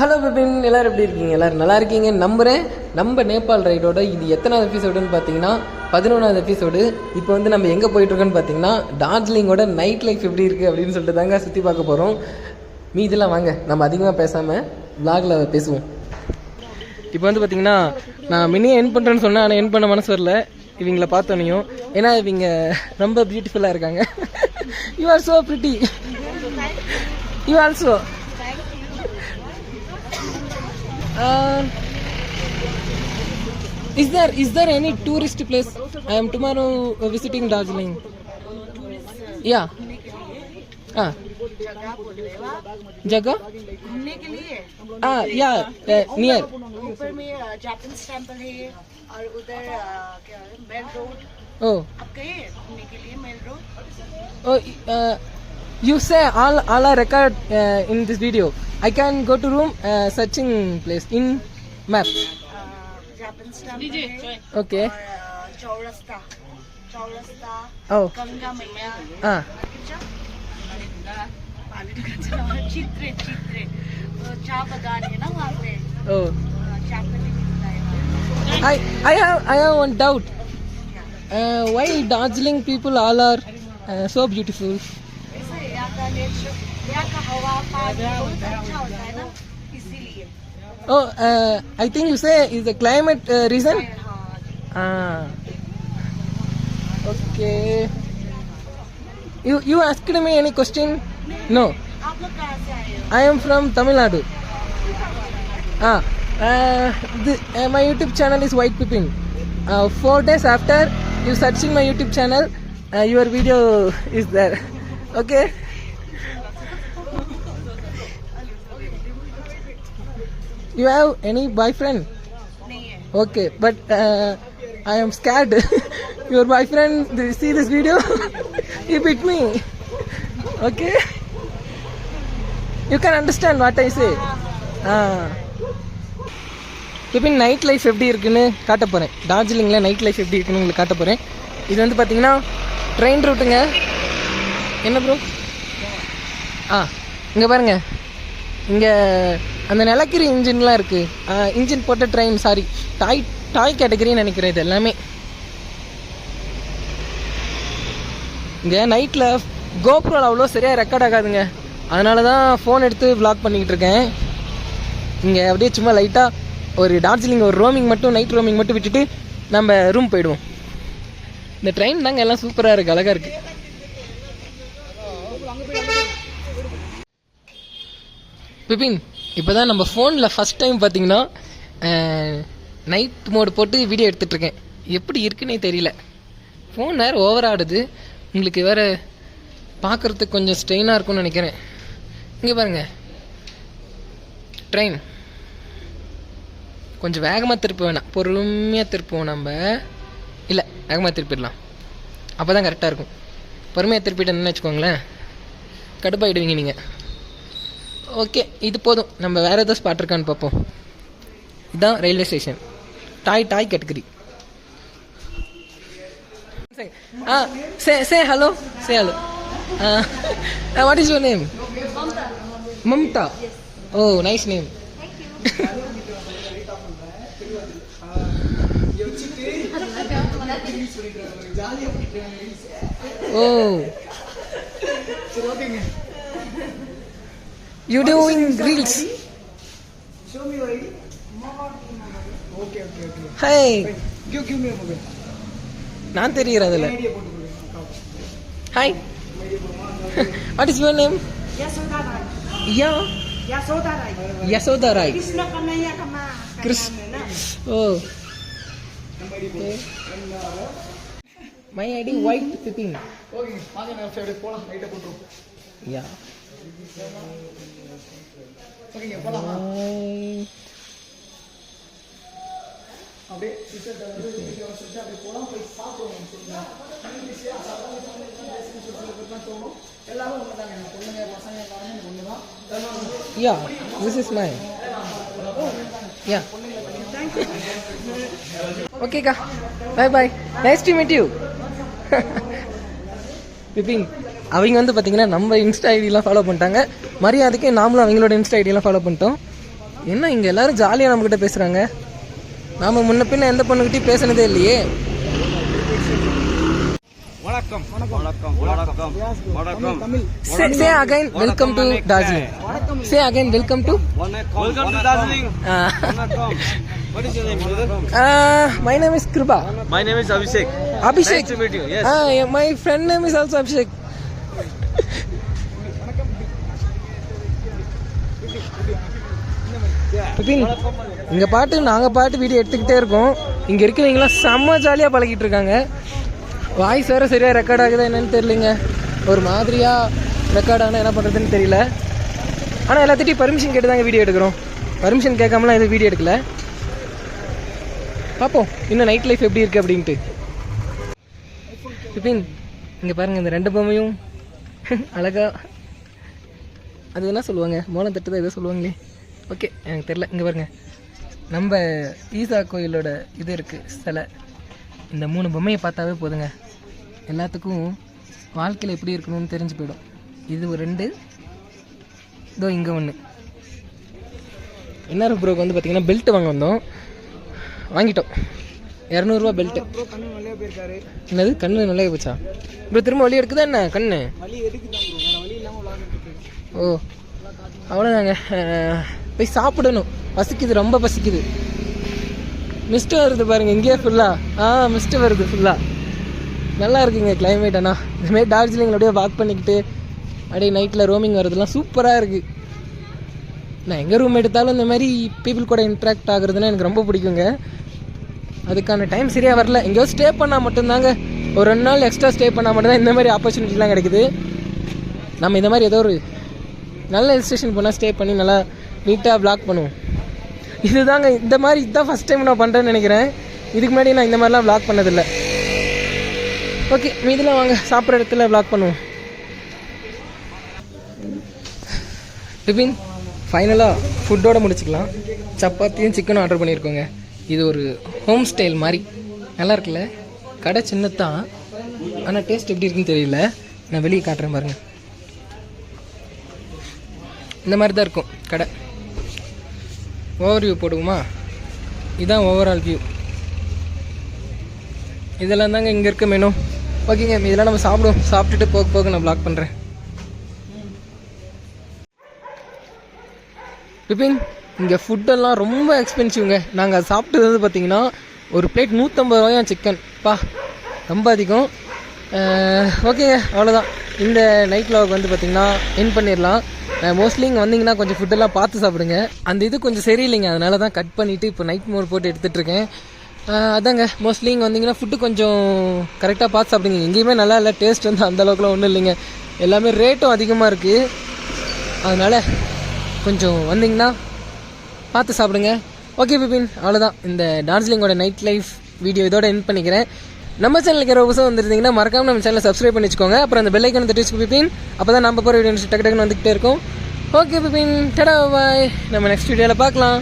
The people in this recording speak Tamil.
ஹலோ பிபின், எல்லோரும் எப்படி இருக்கீங்க? எல்லோரும் நல்லா இருக்கீங்க நம்புகிறேன். நம்ம நேபாள் ரைடோட இது எத்தனாவது எபிசோடுன்னு பார்த்தீங்கன்னா 11வது எபிசோடு. இப்போ வந்து நம்ம எங்கே போயிட்டுருக்கோன்னு பார்த்தீங்கன்னா டார்ஜிலிங்கோட நைட் லைஃப் எப்படி இருக்குது அப்படின்னு சொல்லிட்டு தாங்க சுற்றி பார்க்க போகிறோம். இதெல்லாம் வாங்க நம்ம அதிகமாக பேசாமல் விலாகில் பேசுவோம். இப்போ வந்து பார்த்தீங்கன்னா நான் மினியை என் பண்ணுறேன்னு சொன்னேன், ஆனால் என் பண்ண மனசு வரல இவங்கள பார்த்தோன்னையும். ஏன்னா இவங்க ரொம்ப பியூட்டிஃபுல்லாக இருக்காங்க. You are so pretty. You also. Is there any tourist place? I am tomorrow visiting Darjeeling. Yeah. जगह घूमने के लिए या नियर ऊपर में जापानीज टेंपल है और उधर क्या है मेल रोड. Oh. आप गए घूमने के लिए मेल road? Oh, you say all are record in this video. I can go to room searching place in map. Japanese temple है. Okay. और चौरस्ता Oh. गंगा मैया. चित्रे चाय बागान है ना वहाँ पे. Oh. चाय मिलता है. I have one doubt. Why Darjeeling people all are so beautiful? ऐसा है, यहाँ का नेचर, यहाँ का हवा पानी बहुत अच्छा होता है ना, इसीलिए. Oh, I think you say is the climate reason? हाँ. Okay. You asked me any question? No. आप लोग कहाँ से आए हो? I am from Tamil Nadu. My YouTube channel is White Pipin. 4 days after you searching my YouTube channel, your video is there. Okay. You have any boyfriend? नहीं है. Okay, but I am scared. Your boyfriend see this video, he beat me. Okay. You can understand what I say. இப்போ நைட் லைஃப் எப்படி இருக்குன்னு காட்ட போகிறேன். டார்ஜிலிங்கில் நைட் லைஃப் எப்படி இருக்குன்னு உங்களுக்கு காட்ட போகிறேன். இது வந்து பார்த்தீங்கன்னா ட்ரெயின் ரூட்டுங்க. என்ன ப்ரோ? இங்கே பாருங்கள், இங்கே அந்த நிலக்கரி இன்ஜின்லாம் இருக்குது. இன்ஜின் போட்ட ட்ரெயின், சாரி டாய் கேட்டகரின்னு நினைக்கிறேன். இது எல்லாமே இங்கே நைட்டில் கோப்ரோவில் அவ்வளோ சரியாக ரெக்கார்ட் ஆகாதுங்க. அதனால தான் ஃபோன் எடுத்து விளாக் பண்ணிக்கிட்டு இருக்கேன். இங்கே அப்படியே சும்மா லைட்டாக ஒரு டார்ஜிலிங் ஒரு ரோமிங் மட்டும், நைட் ரோமிங் மட்டும் விட்டுட்டு நம்ம ரூம் போயிடுவோம். இந்த ட்ரெயின் தாங்க எல்லாம் சூப்பராக இருக்குது, அழகாக இருக்குது. பிபின், இப்போ தான் நம்ம ஃபோனில் ஃபஸ்ட் டைம் பார்த்தீங்கன்னா நைட் மோடு போட்டு வீடியோ எடுத்துகிட்ருக்கேன். எப்படி இருக்குன்னே தெரியல. ஃபோன் வேறு ஓவர் ஆடுது. உங்களுக்கு வேறு பார்க்குறதுக்கு கொஞ்சம் ஸ்ட்ரெயினாக இருக்கும்னு நினைக்கிறேன். இங்கே பாருங்கள், ட்ரெயின் கொஞ்சம் வேகமாக திருப்ப வேணாம், பொறுமையாக திருப்போம். நம்ம இல்லை, வேகமாக திருப்பிடலாம், அப்போ தான் கரெக்டாக இருக்கும். பொறுமையாக திருப்பிட்டேன்னு வச்சுக்கோங்களேன், கடுப்பாயிடுவீங்க நீங்கள். ஓகே, இது போதும். நம்ம வேறு ஏதோ ஸ்பாட் இருக்கான்னு பார்ப்போம். இதுதான் railway station. Toy category. Say hello. Say hello. What is your name? Mamta. Yes. Oh, nice name. Thank you. Oh. You doing reels? Show me your ID. Okay. Hey. Give me a mobile. நான் தெரிகிறேன் அதில். Hi. What is your name? Yashoda Rai. Oh. My ID white Bipin. Okay, வாங்க நான் சைடு போலாம், ரைட்ட போட்டுறோம். யா. ஓகே, போலாம். அப்படியே டிக்கெட் வந்து வீடியோ செஞ்சு அப்படியே போலாம், போய் சாப்பிடுவோம். சொல்லுங்க, ஈஸியா சாப்பிடலாம். சொல்லணும் எல்லாரும் ஒன்று தாங்க, பொண்ணுங்க பசங்க எல்லாருமே ஒன்று தான். Yeah, this is my. Yeah. ஓகேக்கா, bye. Nice to meet you. Bipin, அவங்க வந்து பார்த்தீங்கன்னா நம்ம இன்ஸ்டா ஐடியெலாம் ஃபாலோ பண்ணிட்டாங்க. மரியாதைக்கு நாமளும் அவங்களோட இன்ஸ்டா ஐடியெல்லாம் ஃபாலோ பண்ணிட்டோம். என்ன இங்கே எல்லாரும் ஜாலியாக நம்மக்கிட்ட பேசுகிறாங்க, நாம் முன்ன பின்ன எந்த பொண்ணுக்கிட்டையும் பேசுனதே இல்லையே. வணக்கம் வணக்கம் வணக்கம் வணக்கம் Tamil. Say again welcome to Darjeeling. Say again welcome to. Welcome to Darjeeling. Vanakkam. What is your name, brother? My name is Kripa. My name is Abhishek. Abhishek. Nice to meet you. Yes. Yeah, my friend name is also Abhishek. Bipin, இங்கே பாட்டு நாங்கள் பாட்டு வீடியோ எடுத்துக்கிட்டே இருக்கோம். இங்கே இருக்கிறவங்களாம் செம்ம ஜாலியாக பழகிட்டு இருக்காங்க. வாய்ஸ் வேறு சரியாக ரெக்கார்ட் ஆகுதா என்னன்னு தெரியலைங்க. ஒரு மாதிரியாக ரெக்கார்ட் ஆனால் என்ன பண்ணுறதுன்னு தெரியல. ஆனால் எல்லாத்திட்டையும் பர்மிஷன் கேட்டு தாங்க வீடியோ எடுக்கிறோம். பர்மிஷன் கேட்காமலாம் எதுவும் வீடியோ எடுக்கல. பார்ப்போம் இன்னும் நைட் லைஃப் எப்படி இருக்குது அப்படின்ட்டு. பிபின், இங்கே பாருங்கள், இந்த 2 பொம்மையும் அழகா, அது என்ன சொல்லுவாங்க, மோளம் தட்டு தான் எதோ சொல்லுவாங்களே, ஓகே எனக்கு தெரில. இங்கே பாருங்கள், நம்ம ஈசா கோயிலோட இது இருக்குது சிலை. இந்த 3 பொம்மையை பார்த்தாவே போதுங்க, எல்லாத்துக்கும் வாழ்க்கையில் எப்படி இருக்கணும்னு தெரிஞ்சு போயிடும். இது ஒரு 2, இதோ இங்கே 1. என்ன ப்ரோக்கு வந்து பார்த்திங்கன்னா பெல்ட் வாங்க வந்தோம், வாங்கிட்டோம். 200 ரூபா பெல்ட்டு. கண்ணு நல்லா போயிருக்காரு. என்னது கண்ணு நல்லா போச்சா ப்ரோ? திரும்ப வலி எடுக்குதா என்ன கண்ணு? வலி எடுக்குதான் ப்ரோ, வேற வலி இல்லாமல் விளாண்டுட்டு. ஓ அவ்வளோதாங்க. போய் சாப்பிடணும், பசிக்குது, ரொம்ப பசிக்குது. மிஸ்ட்டு வருது பாருங்கள் இங்கேயே ஃபுல்லாக. மிஸ்ட்டு வருது ஃபுல்லாக. நல்லா இருக்குங்க கிளைமேட். ஆனால் இதுமாரி டார்ஜிலிங்கில் அப்படியே வாக் பண்ணிக்கிட்டு அப்படியே நைட்டில் ரோமிங் வரதுலாம் சூப்பராக இருக்குது. நான் எங்கே ரூம் எடுத்தாலும் இந்த மாதிரி பீப்புள் கூட இன்ட்ராக்ட் ஆகுறதுன்னா எனக்கு ரொம்ப பிடிக்குங்க. அதுக்கான டைம் சரியாக வரல. எங்கேயோ ஸ்டே பண்ணால் மட்டும்தாங்க, ஒரு 2 நாள் எக்ஸ்ட்ரா ஸ்டே பண்ணால் மட்டும்தான் இந்த மாதிரி ஆப்பர்ச்சுனிட்டிலாம் கிடைக்குது. நம்ம இந்த மாதிரி ஏதோ ஒரு நல்ல ஹில் ஸ்டேஷன் போனால் ஸ்டே பண்ணி நல்லா நீட்டாக வ்ளாக் பண்ணுவோம். இதுதாங்க இந்த மாதிரி இதுதான் ஃபஸ்ட் டைம் நான் பண்ணுறேன்னு நினைக்கிறேன். இதுக்கு முன்னாடி நான் இந்த மாதிரிலாம் வ்ளாக் பண்ணதில்லை. ஓகே, மீதிலாம் வாங்க சாப்பிட்ற இடத்துல வ்ளாக் பண்ணுவோம். பிபின், ஃபைனலாக ஃபுட்டோடு முடிச்சுக்கலாம். சப்பாத்தியும் சிக்கனும் ஆர்டர் பண்ணியிருக்கோங்க. இது ஒரு ஹோம் ஸ்டைல் மாதிரி நல்லா இருக்குல்ல. கடை சின்னத்தான், ஆனால் டேஸ்ட் எப்படி இருக்குன்னு தெரியல. நான் வெளியே காட்டுறேன் பாருங்கள். இந்த மாதிரி தான் இருக்கும் கடை. ஓவர் வியூ போடுவோமா? இதுதான் ஓவரால் வியூ. இதெல்லாம் தாங்க இங்கே இருக்க மெனு. ஓகேங்க, இதெல்லாம் நம்ம சாப்பிடுவோம். சாப்பிட்டுட்டு போக போக நான் வ்ளாக் பண்ணுறேன். பிபின், இங்கே ஃபுட்டெல்லாம் ரொம்ப எக்ஸ்பென்சிவ்ங்க. நாங்கள் சாப்பிட்டது வந்து பார்த்திங்கன்னா ஒரு பிளேட் 150 ரூபாயா சிக்கன். ரொம்ப அதிகம். ஓகேங்க, அவ்வளோதான். இந்த நைட் வ்ளாக் வந்து பார்த்திங்கன்னா என் பண்ணிடலாம். மோஸ்ட்லி இங்கே வந்தீங்கன்னா கொஞ்சம் ஃபுட்டெல்லாம் பார்த்து சாப்பிடுங்க. அந்த இது கொஞ்சம் சரியில்லைங்க, அதனால தான் கட் பண்ணிவிட்டு இப்போ நைட் மோர் போட்டு எடுத்துகிட்ருக்கேன். அதாங்க, மோஸ்ட்லி இங்கே வந்தீங்கன்னா ஃபுட்டு கொஞ்சம் கரெக்டாக பார்த்து சாப்பிடுங்க. எங்கேயுமே நல்லா இல்லை, டேஸ்ட் வந்து அந்தளவுக்குலாம் ஒன்றும் இல்லைங்க. எல்லாமே ரேட்டும் அதிகமாக இருக்குது. அதனால் கொஞ்சம் வந்தீங்கன்னா பார்த்து சாப்பிடுங்க. ஓகே பிபின், அவ்வளோதான். இந்த டார்ஜிலிங்கோட நைட் லைஃப் வீடியோ இதோட எண்ட் பண்ணிக்கிறேன். நம்ம சேனலுக்கு யாரோ புதுசாக வந்துருந்தீங்கன்னா மறக்காமல் நம்ம சேனலை சப்ஸ்கிரைப் பண்ணி வச்சுக்கோங்க. அப்புறம் அந்த பெல் ஐக்கானை தட்டி வச்சுக்கோ பிபின். அப்போ தான் நம்ம போகிற வீடியோ டக்கு டக்குன்னு வந்துக்கிட்டே இருக்கும். ஓகே பிபின், டடா பாய். நம்ம நெக்ஸ்ட் வீடியோவில் பார்க்கலாம்.